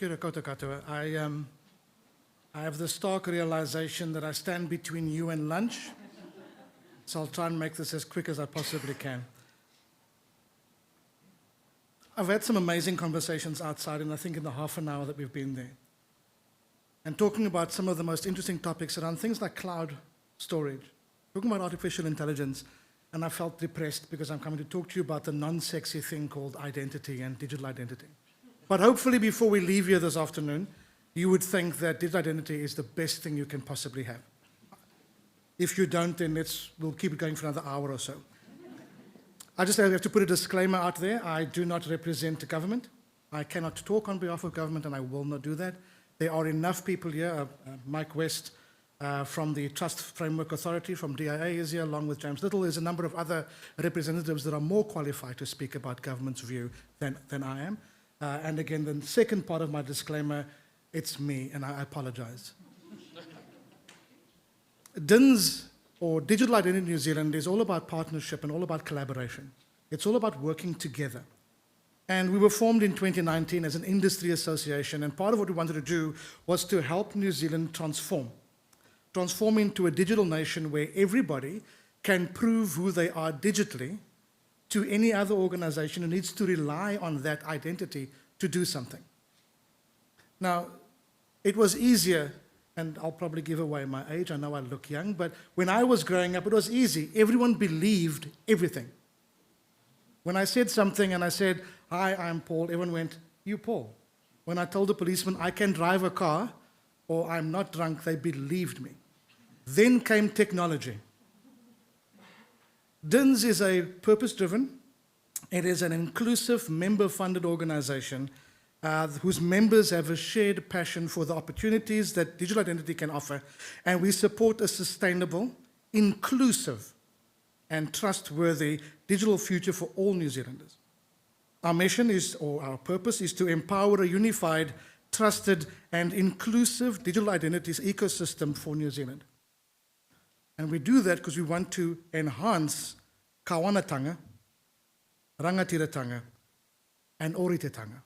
Kira koutou katoa. I have the stark realization that I stand between you and lunch, so I'll try and make this as quick as I possibly can. I've had some amazing conversations outside, and I think in the half an hour that we've been there, and talking about some of the most interesting topics around things like cloud storage, talking about artificial intelligence, and I felt depressed because I'm coming to talk to you about the non-sexy thing called identity and digital identity. But hopefully before we leave here this afternoon, you would think that digital identity is the best thing you can possibly have. If you don't, then we'll keep it going for another hour or so. I just have to put a disclaimer out there. I do not represent the government. I cannot talk on behalf of government, and I will not do that. There are enough people here. Mike West from the Trust Framework Authority, from DIA is here, along with James Little. There's a number of other representatives that are more qualified to speak about government's view than I am. And again, the second part of my disclaimer, it's me, and I apologize. DINS, or Digital Identity New Zealand, is all about partnership and all about collaboration. It's all about working together. And we were formed in 2019 as an industry association, and part of what we wanted to do was to help New Zealand transform into a digital nation where everybody can prove who they are digitally to any other organization who needs to rely on that identity to do something. Now, it was easier, and I'll probably give away my age, I know I look young, but when I was growing up, it was easy. Everyone believed everything. When I said something and I said, "Hi, I'm Paul," everyone went, "You Paul." When I told the policeman I can drive a car or I'm not drunk, they believed me. Then came technology. DINS is a purpose-driven, it is an inclusive, member-funded organization whose members have a shared passion for the opportunities that digital identity can offer, and we support a sustainable, inclusive, and trustworthy digital future for all New Zealanders. Our mission is, or our purpose is to empower a unified, trusted, and inclusive digital identities ecosystem for New Zealand. And we do that because we want to enhance kawanatanga, rangatiratanga, and oritetanga.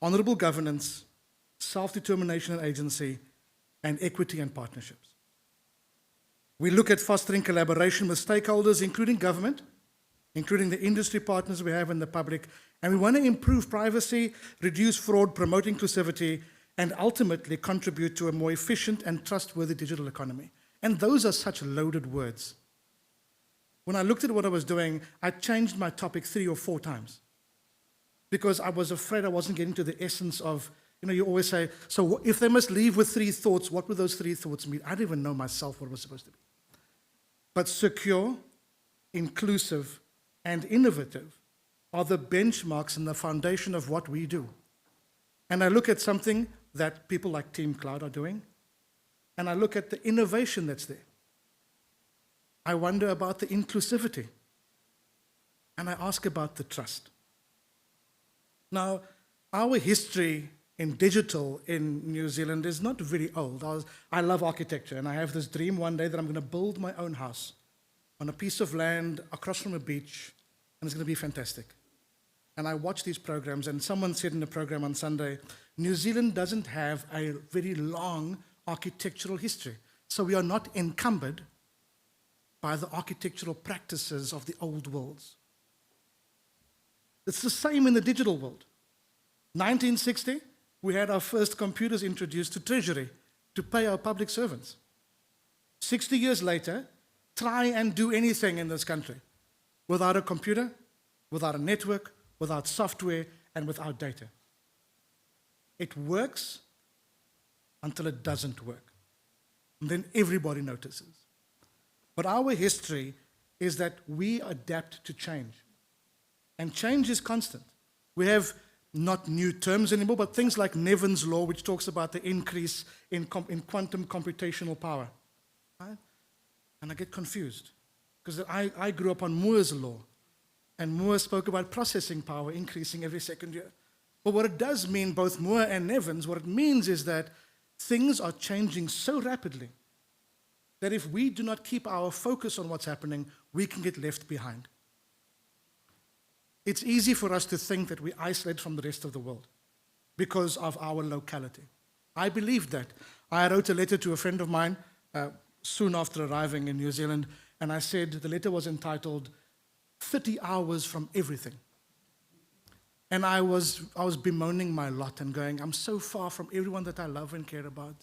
Honourable governance, self-determination and agency, and equity and partnerships. We look at fostering collaboration with stakeholders, including government, including the industry partners we have in the public, and we want to improve privacy, reduce fraud, promote inclusivity, and ultimately contribute to a more efficient and trustworthy digital economy. And those are such loaded words. When I looked at what I was doing, I changed my topic 3 or 4 times because I was afraid I wasn't getting to the essence of, you always say, so if they must leave with 3 thoughts, what would those 3 thoughts mean? I didn't even know myself what it was supposed to be. But secure, inclusive, and innovative are the benchmarks and the foundation of what we do. And I look at something that people like Team Cloud are doing, and I look at the innovation that's there. I wonder about the inclusivity, and I ask about the trust. Now, our history in digital in New Zealand is not very old. I love architecture, and I have this dream one day that I'm going to build my own house on a piece of land across from a beach, and it's going to be fantastic. And I watch these programs, and someone said in the program on Sunday, New Zealand doesn't have a very long architectural history, so we are not encumbered by the architectural practices of the old worlds. It's the same in the digital world. 1960, we had our first computers introduced to Treasury to pay our public servants. 60 years later, try and do anything in this country without a computer, without a network, without software, and without data. It works until it doesn't work. And then everybody notices. But our history is that we adapt to change. And change is constant. We have not new terms anymore, but things like Nevin's law, which talks about the increase in quantum computational power. Right? And I get confused, because I grew up on Moore's law, and Moore spoke about processing power increasing every second year. But what it does mean, both Moore and Nevin's, what it means is that things are changing so rapidly that if we do not keep our focus on what's happening, we can get left behind. It's easy for us to think that we isolate from the rest of the world. because of our locality. I believe that. I wrote a letter to a friend of mine soon after arriving in New Zealand, and I said the letter was entitled 30 Hours from Everything. And I was bemoaning my lot and going, I'm so far from everyone that I love and care about.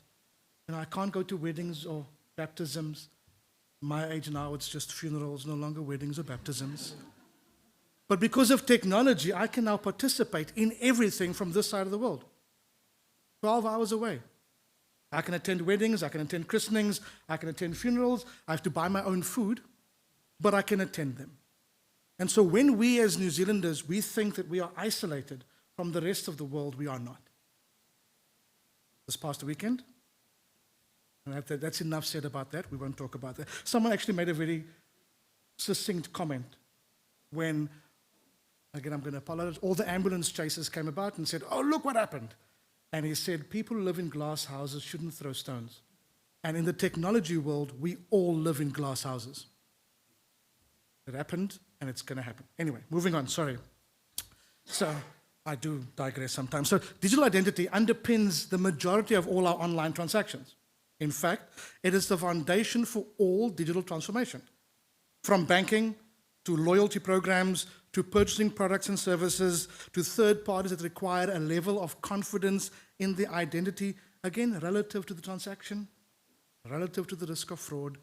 I can't go to weddings or baptisms. My age now, it's just funerals, no longer weddings or baptisms. But because of technology, I can now participate in everything from this side of the world. 12 hours away. I can attend weddings, I can attend christenings, I can attend funerals. I have to buy my own food, but I can attend them. And so when we as New Zealanders, we think that we are isolated from the rest of the world, we are not. This past weekend, and that's enough said about that. We won't talk about that. Someone actually made a very succinct comment when, again, I'm going to apologize, all the ambulance chasers came about and said, oh, look what happened. And he said, people who live in glass houses shouldn't throw stones. And in the technology world, we all live in glass houses. It happened, and it's going to happen. Anyway, moving on, sorry. So I do digress sometimes. So digital identity underpins the majority of all our online transactions. In fact, it is the foundation for all digital transformation, from banking to loyalty programs, to purchasing products and services, to third parties that require a level of confidence in the identity, again, relative to the transaction, relative to the risk of fraud.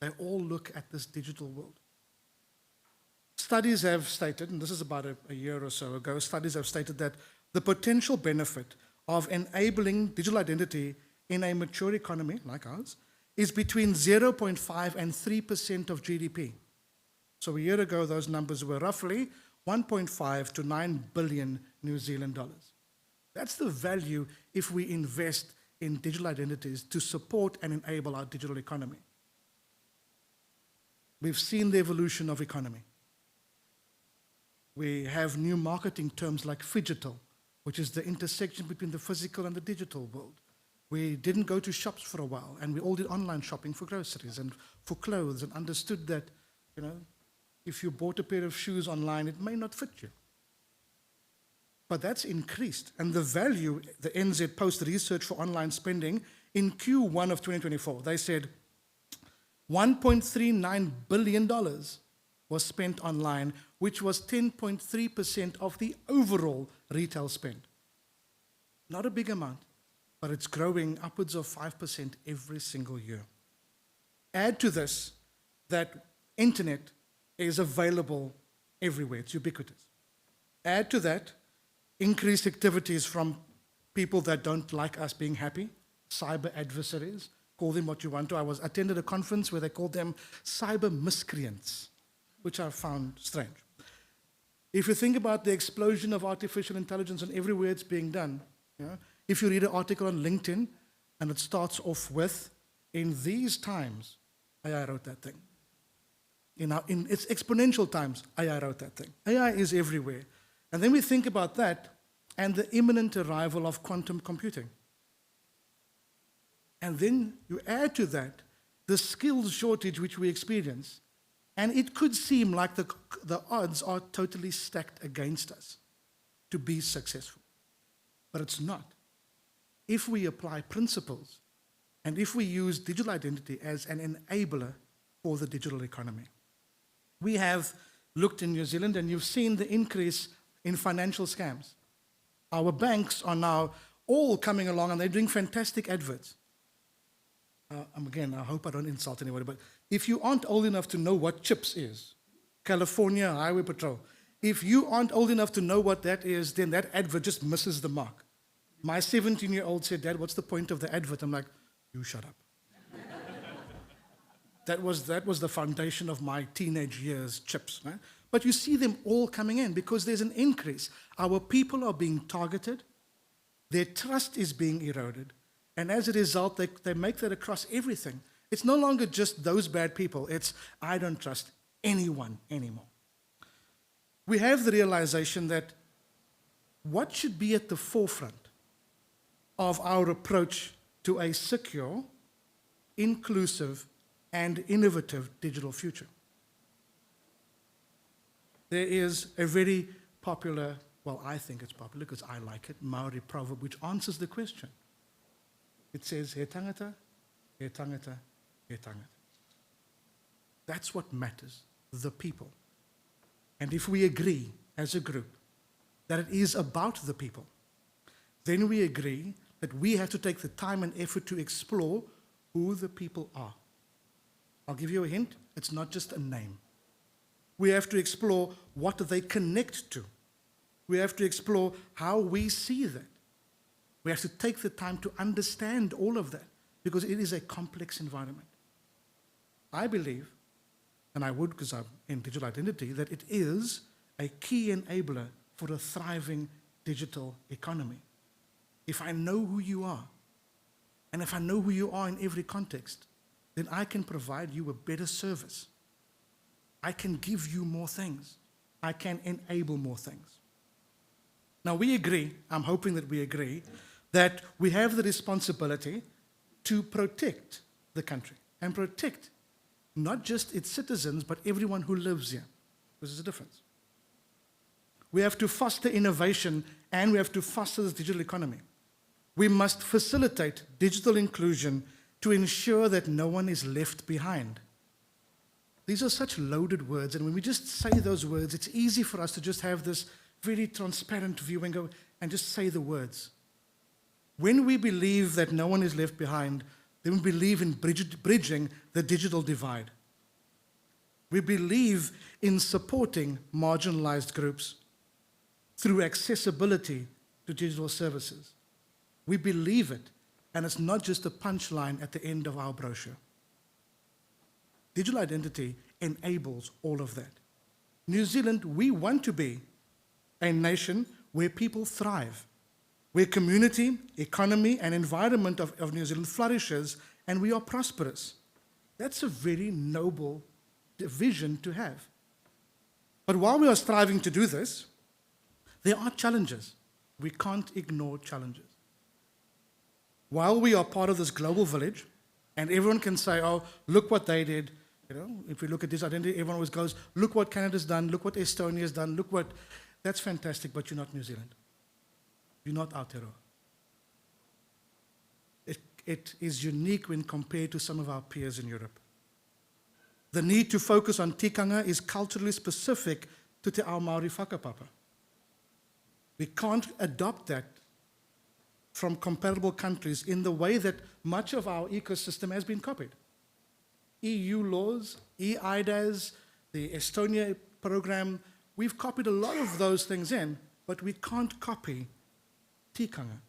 They all look at this digital world. Studies have stated, and this is about a year or so ago, studies have stated that the potential benefit of enabling digital identity in a mature economy like ours is between 0.5 and 3% of GDP. So a year ago, those numbers were roughly 1.5 to 9 billion New Zealand dollars. That's the value if we invest in digital identities to support and enable our digital economy. We've seen the evolution of economy. We have new marketing terms like phygital, which is the intersection between the physical and the digital world. We didn't go to shops for a while, and we all did online shopping for groceries and for clothes, and understood that, if you bought a pair of shoes online, it may not fit you. But that's increased, and the value, the NZ Post research for online spending in Q1 of 2024, they said $1.39 billion was spent online, which was 10.3% of the overall retail spend. Not a big amount, but it's growing upwards of 5% every single year. Add to this that internet is available everywhere. It's ubiquitous. Add to that increased activities from people that don't like us being happy, cyber adversaries, call them what you want to. I attended a conference where they called them cyber miscreants, which I found strange. If you think about the explosion of artificial intelligence and everywhere it's being done, if you read an article on LinkedIn and it starts off with, in these times, AI wrote that thing. In its exponential times, AI wrote that thing. AI is everywhere. And then we think about that and the imminent arrival of quantum computing. And then you add to that the skills shortage which we experience, and it could seem like the odds are totally stacked against us to be successful. But it's not. If we apply principles, and if we use digital identity as an enabler for the digital economy. We have looked in New Zealand, and you've seen the increase in financial scams. Our banks are now all coming along, and they're doing fantastic adverts. Again, I hope I don't insult anybody, but if you aren't old enough to know what CHIPS is, California Highway Patrol, if you aren't old enough to know what that is, then that advert just misses the mark. My 17-year-old said, Dad, what's the point of the advert? I'm like, you shut up. That was the foundation of my teenage years, CHIPS. Right? But you see them all coming in because there's an increase. Our people are being targeted. Their trust is being eroded. And as a result, they make that across everything. It's no longer just those bad people. It's, I don't trust anyone anymore. We have the realization that what should be at the forefront of our approach to a secure, inclusive, and innovative digital future. There is a very popular Well, I think it's popular because I like it, Maori proverb, which answers the question. It says, he tangata, he tangata, he tangata. That's what matters, the people. And if we agree as a group that it is about the people, then we agree that we have to take the time and effort to explore who the people are. I'll give you a hint. It's not just a name. We have to explore what they connect to. We have to explore how we see that. We have to take the time to understand all of that because it is a complex environment. I believe, and I would because I'm in digital identity, that it is a key enabler for a thriving digital economy. If I know who you are, and if I know who you are in every context, then I can provide you a better service. I can give you more things. I can enable more things. Now we agree, I'm hoping that we agree, that we have the responsibility to protect the country and protect not just its citizens, but everyone who lives here. There's a difference. We have to foster innovation and we have to foster this digital economy. We must facilitate digital inclusion to ensure that no one is left behind. These are such loaded words, and when we just say those words, it's easy for us to just have this very transparent view and go and just say the words. When we believe that no one is left behind, then we believe in bridging the digital divide. We believe in supporting marginalized groups through accessibility to digital services. We believe it, and it's not just a punchline at the end of our brochure. Digital identity enables all of that. New Zealand, we want to be a nation where people thrive, where community, economy, and environment of New Zealand flourishes, and we are prosperous. That's a very noble vision to have. But while we are striving to do this, there are challenges. We can't ignore challenges. While we are part of this global village, and everyone can say, oh, look what they did. You know, if we look at this identity, everyone always goes, look what Canada's done, look what Estonia's done, look what... That's fantastic, but you're not New Zealand. You're not Aotearoa. It is unique when compared to some of our peers in Europe. The need to focus on tikanga is culturally specific to te ao Māori whakapapa. We can't adopt that from comparable countries in the way that much of our ecosystem has been copied. EU laws, EIDAS, the Estonia program, we've copied a lot of those things in, but we can't copy tikanga.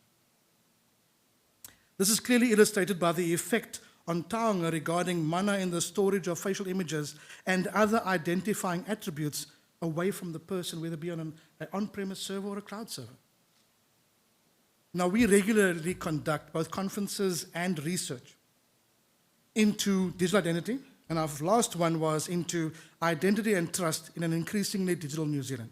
This is clearly illustrated by the effect on taonga regarding mana in the storage of facial images and other identifying attributes away from the person, whether it be on an on-premise server or a cloud server. Now, we regularly conduct both conferences and research into digital identity, and our last one was into identity and trust in an increasingly digital New Zealand.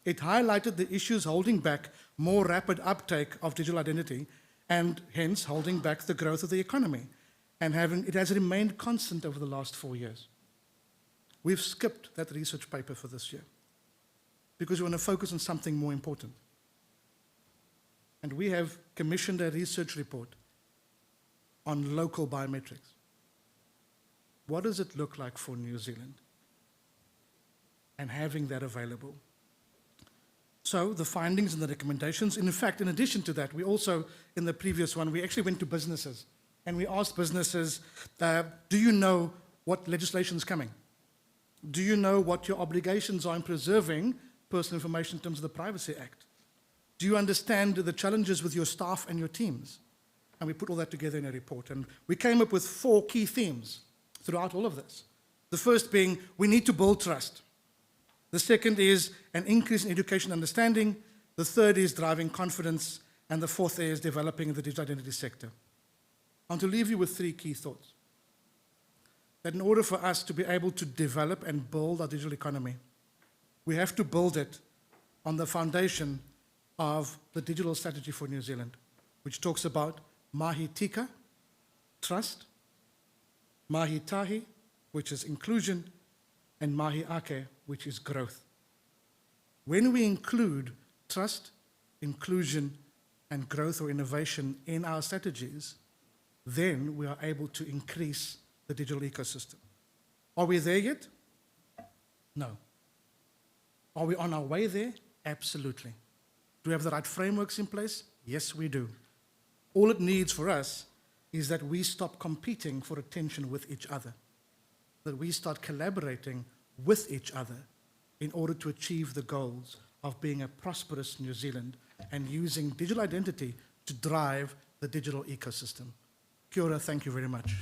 It highlighted the issues holding back more rapid uptake of digital identity and hence holding back the growth of the economy. And it has remained constant over the last 4 years. We've skipped that research paper for this year because we want to focus on something more important. And we have commissioned a research report on local biometrics. What does it look like for New Zealand? And having that available. So the findings and the recommendations, in fact, in addition to that, we also, in the previous one, we actually went to businesses and we asked businesses, do you know what legislation is coming? Do you know what your obligations are in preserving personal information in terms of the Privacy Act? Do you understand the challenges with your staff and your teams? And we put all that together in a report. And we came up with 4 key themes throughout all of this. The first being, we need to build trust. The second is an increase in education understanding. The third is driving confidence. And the fourth is developing the digital identity sector. I want to leave you with 3 key thoughts. That in order for us to be able to develop and build our digital economy, we have to build it on the foundation of the digital strategy for New Zealand, which talks about mahi tika, trust, mahi tahi, which is inclusion, and mahi ake, which is growth. When we include trust, inclusion, and growth or innovation in our strategies, then we are able to increase the digital ecosystem. Are we there yet? No. Are we on our way there? Absolutely. Do we have the right frameworks in place? Yes, we do. All it needs for us is that we stop competing for attention with each other, that we start collaborating with each other in order to achieve the goals of being a prosperous New Zealand and using digital identity to drive the digital ecosystem. Kia ora, thank you very much.